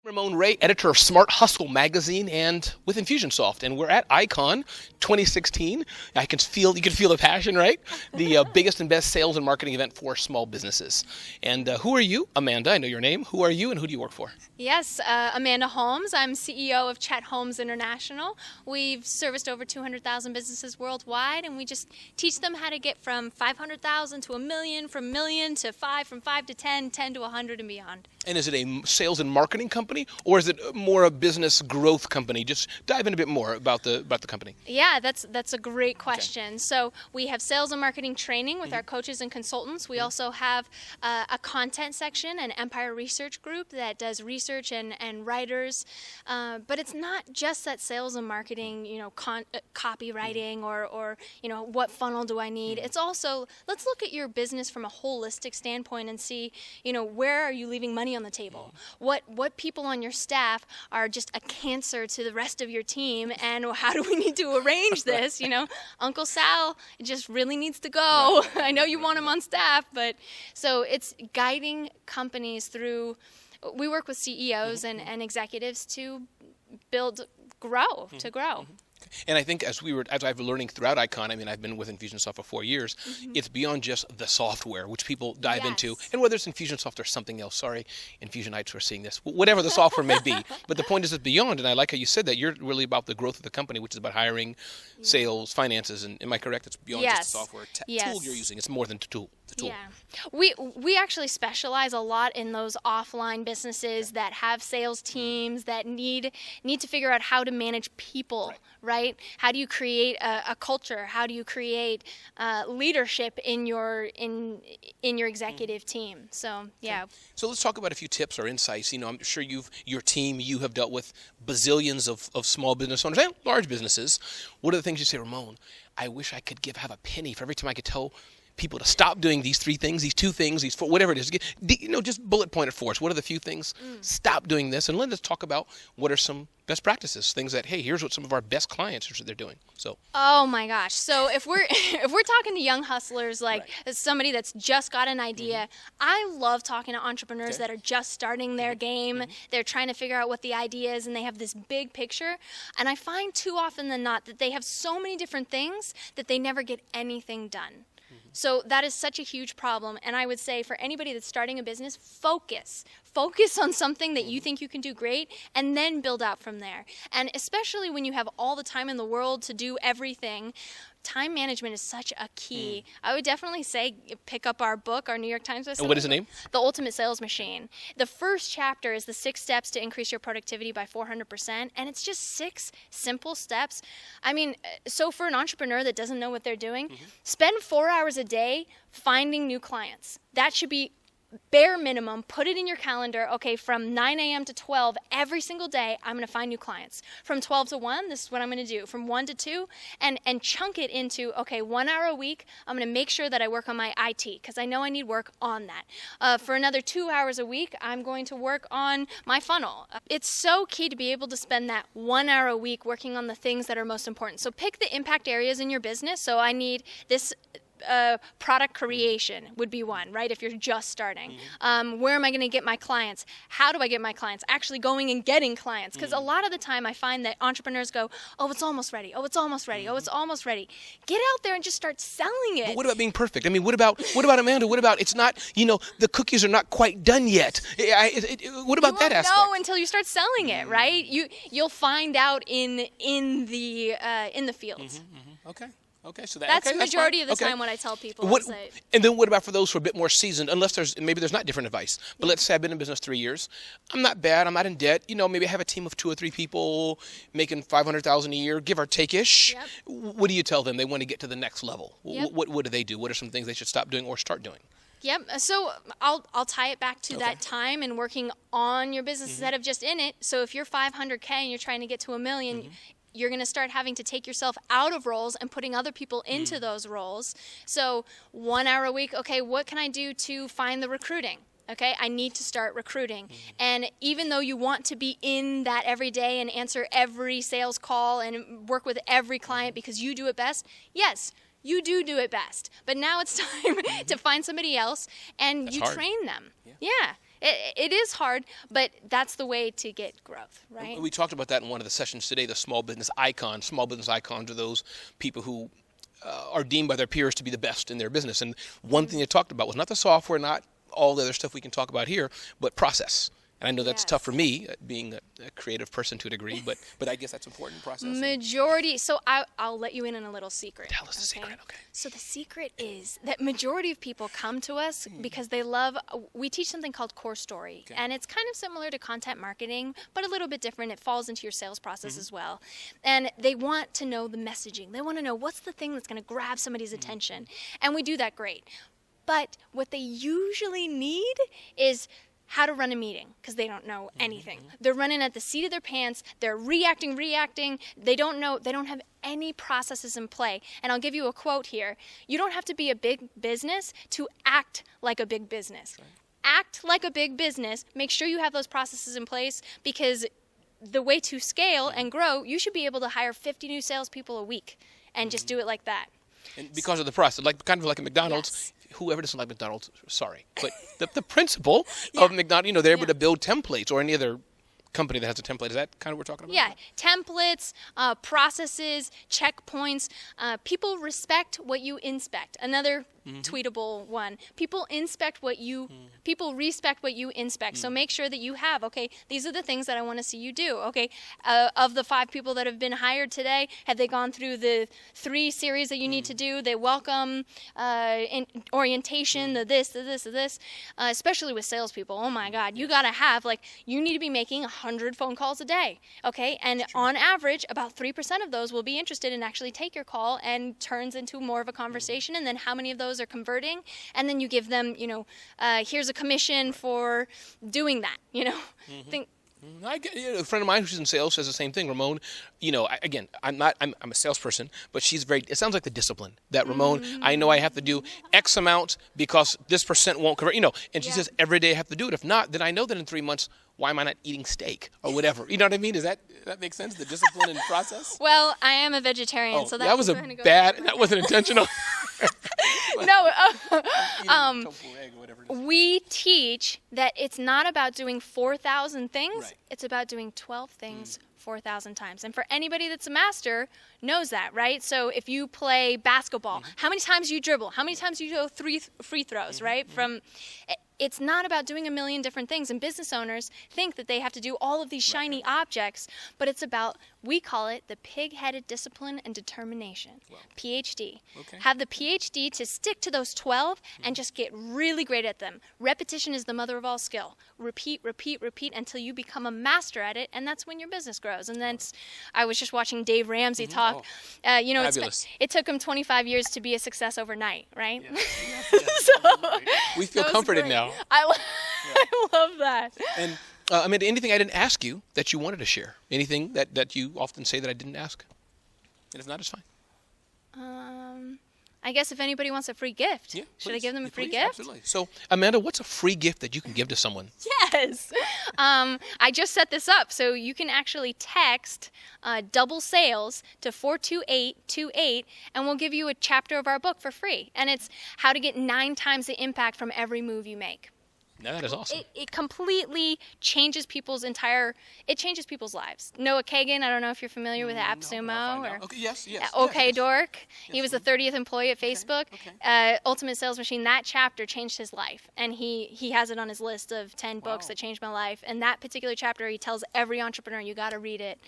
Ramon Ray, editor of Smart Hustle magazine and with Infusionsoft, and we're at Icon 2016. You can feel the passion, right? The biggest and best sales and marketing event for small businesses. And who are you, Amanda? I know your name. Who are you, and who do you work for? Yes, Amanda Holmes. I'm CEO of Chet Holmes International. We've serviced over 200,000 businesses worldwide, and we just teach them how to get from 500,000 to a million, from million to five, from 5 to 10, 10 to 100 and beyond. And is it a sales and marketing company, or is it more a business growth company? Just dive in a bit more about the company. Yeah, that's a great question. Okay. So we have sales and marketing training with our coaches and consultants. We also have a content section, an Empire Research Group that does research and writers. But it's not just that sales and marketing, copywriting or what funnel do I need. It's also, let's look at your business from a holistic standpoint and see, where are you leaving money on the table? What people on your staff are just a cancer to the rest of your team, and how do we need to arrange this? Uncle Sal just really needs to go. I know you want him on staff, but so it's guiding companies through. We work with CEOs and executives to grow. And I think as I've been learning throughout Icon, I've been with Infusionsoft for 4 years, it's beyond just the software, which people dive into. And whether it's Infusionsoft or something else, sorry, Infusionites who are seeing this, whatever the software may be. But the point is it's beyond, and I like how you said that. You're really about the growth of the company, which is about hiring, sales, finances, and am I correct? It's beyond just the software tool you're using. It's more than the tool. Yeah. We actually specialize a lot in those offline businesses that have sales teams that need to figure out how to manage people, right? How do you create a culture? How do you create leadership in your executive team? So, yeah. So let's talk about a few tips or insights. I'm sure you have dealt with bazillions of small business owners and large businesses. What are the things you say, Ramon? I wish I could have a penny for every time I could tell people to stop doing these 3 things, these 2 things, these 4, whatever it is. Just bullet point it for us. What are the few things? Stop doing this, and let us talk about what are some best practices, things that, hey, here's what some of our best clients are they're doing. So. Oh my gosh. So if we're talking to young hustlers, like somebody that's just got an idea, I love talking to entrepreneurs that are just starting their game. They're trying to figure out what the idea is, and they have this big picture. And I find too often than not that they have so many different things that they never get anything done. So that is such a huge problem, and I would say for anybody that's starting a business, focus on something that you think you can do great, and then build out from there. And especially when you have all the time in the world to do everything, time management is such a key. I would definitely say pick up our book, our New York Times bestseller. And what is the name? The Ultimate Sales Machine. The first chapter is the 6 steps to increase your productivity by 400%, and it's just 6 simple steps. So for an entrepreneur that doesn't know what they're doing, spend 4 hours a day finding new clients. That should be bare minimum. Put it in your calendar. Okay, from 9 a.m. to 12 every single day, I'm going to find new clients. From 12 to 1, this is what I'm going to do. From 1 to 2, and chunk it into, 1 hour a week, I'm going to make sure that I work on my IT, because I know I need work on that. For another 2 hours a week, I'm going to work on my funnel. It's so key to be able to spend that 1 hour a week working on the things that are most important. So pick the impact areas in your business. So I need this product creation would be one, right? If you're just starting. Where am I going to get my clients? How do I get my clients? Actually going and getting clients. Because a lot of the time I find that entrepreneurs go, oh, it's almost ready. Oh, it's almost ready. Oh, it's almost ready. Get out there and just start selling it. But what about being perfect? What about Amanda? What about it's not, the cookies are not quite done yet? What about that aspect? You won't know until you start selling it, right? You'll find out in the fields. Okay, so that's the majority of the time what I tell people. And then what about for those who are a bit more seasoned, unless there's not different advice, but let's say I've been in business 3 years. I'm not bad. I'm not in debt. Maybe I have a team of 2 or 3 people making $500,000 a year, give or take-ish. Yep. What do you tell them? They want to get to the next level. Yep. What do they do? What are some things they should stop doing or start doing? Yep. So I'll tie it back to that time and working on your business instead of just in it. So if you're 500K and you're trying to get to $1 million, you're going to start having to take yourself out of roles and putting other people into those roles. So 1 hour a week, what can I do to find the recruiting? Okay, I need to start recruiting. And even though you want to be in that every day and answer every sales call and work with every client because you do it best, yes, you do it best. But now it's time to find somebody else and That's you hard. train them. Yeah. It is hard, but that's the way to get growth, right? We talked about that in one of the sessions today, the small business icons. Small business icons are those people who are deemed by their peers to be the best in their business. And one thing they talked about was not the software, not all the other stuff we can talk about here, but process. And I know that's tough for me, being a creative person to a degree, but I guess that's important, process. Majority, so I'll let you in on a little secret. Tell us the secret, okay. So the secret is that majority of people come to us because they love, we teach something called Core Story. And it's kind of similar to content marketing, but a little bit different. It falls into your sales process as well. And they want to know the messaging. They want to know what's the thing that's going to grab somebody's attention. And we do that great. But what they usually need is how to run a meeting, because they don't know anything. They're running at the seat of their pants. They're reacting. They don't have any processes in play. And I'll give you a quote here. You don't have to be a big business to act like a big business. Right. Act like a big business. Make sure you have those processes in place, because the way to scale and grow, you should be able to hire 50 new salespeople a week and just do it like that. And because of the process, kind of like a McDonald's, whoever doesn't like McDonald's, sorry. But the principle of McDonald's, they're able to build templates, or any other company that has a template. Is that kind of what we're talking about? Yeah, templates, processes, checkpoints. People respect what you inspect. Another tweetable one. People respect what you inspect. So make sure that you have, okay, these are the things that I want to see you do. Okay, of the 5 people that have been hired today, have they gone through the 3 series that you need to do? They welcome, orientation, the this, especially with salespeople. Oh my God, you got to have, you need to be making 100 phone calls a day. Okay, and on average, about 3% of those will be interested and actually take your call and turns into more of a conversation. And then how many of those are converting? And then you give them, here's a commission for doing that. I get, a friend of mine who's in sales says the same thing. Ramon, I'm a salesperson, but she's it sounds like the discipline that Ramon, I know I have to do X amount because this percent won't convert, and she says every day I have to do it. If not, then I know that in 3 months, why am I not eating steak or whatever? You know what I mean? Does that make sense? The discipline and process? Well, I am a vegetarian, so that was that wasn't intentional. No, we teach that it's not about doing 4,000 things. Right. It's about doing 12 things 4,000 times. And for anybody that's a master knows that, right? So if you play basketball, how many times you dribble? How many times you go 3 free throws, right? It's not about doing a million different things. And business owners think that they have to do all of these shiny objects, but it's about, we call it the pig-headed discipline and determination, PhD. Okay. Have the PhD to stick to those 12 and just get really great at them. Repetition is the mother of all skill. Repeat until you become a master at it, and that's when your business grows. And then I was just watching Dave Ramsey talk. It took him 25 years to be a success overnight, right? Yes. We feel comforted now. I love that. And Amanda, anything I didn't ask you that you wanted to share? Anything that you often say that I didn't ask? And if not, it's fine. I guess if anybody wants a free gift, should I give them a free gift? Absolutely. So, Amanda, what's a free gift that you can give to someone? Yes. I just set this up. So you can actually text double sales to 42828, and we'll give you a chapter of our book for free. And it's how to get 9 times the impact from every move you make. No, that is awesome. It completely changes people's lives. Noah Kagan, I don't know if you're familiar with AppSumo. Okay, yes. OK Dork, he was the 30th employee at Facebook. Ultimate Sales Machine, that chapter changed his life. And he has it on his list of 10 books that changed my life. And that particular chapter, he tells every entrepreneur, you got to read it.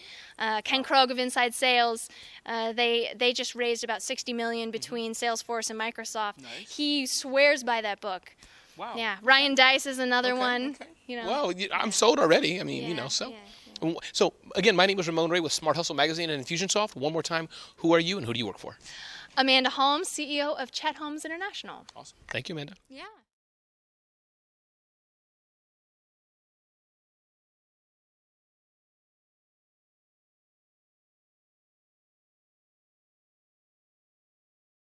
Ken Krogh of Inside Sales, they just raised about $60 million between Salesforce and Microsoft. Nice. He swears by that book. Wow. Yeah, Ryan Dice is another one. Okay. Well, I'm sold already. I mean, so. Yeah. So, again, my name is Ramon Ray with Smart Hustle Magazine and Infusionsoft. One more time, who are you and who do you work for? Amanda Holmes, CEO of Chet Holmes International. Awesome. Thank you, Amanda. Yeah.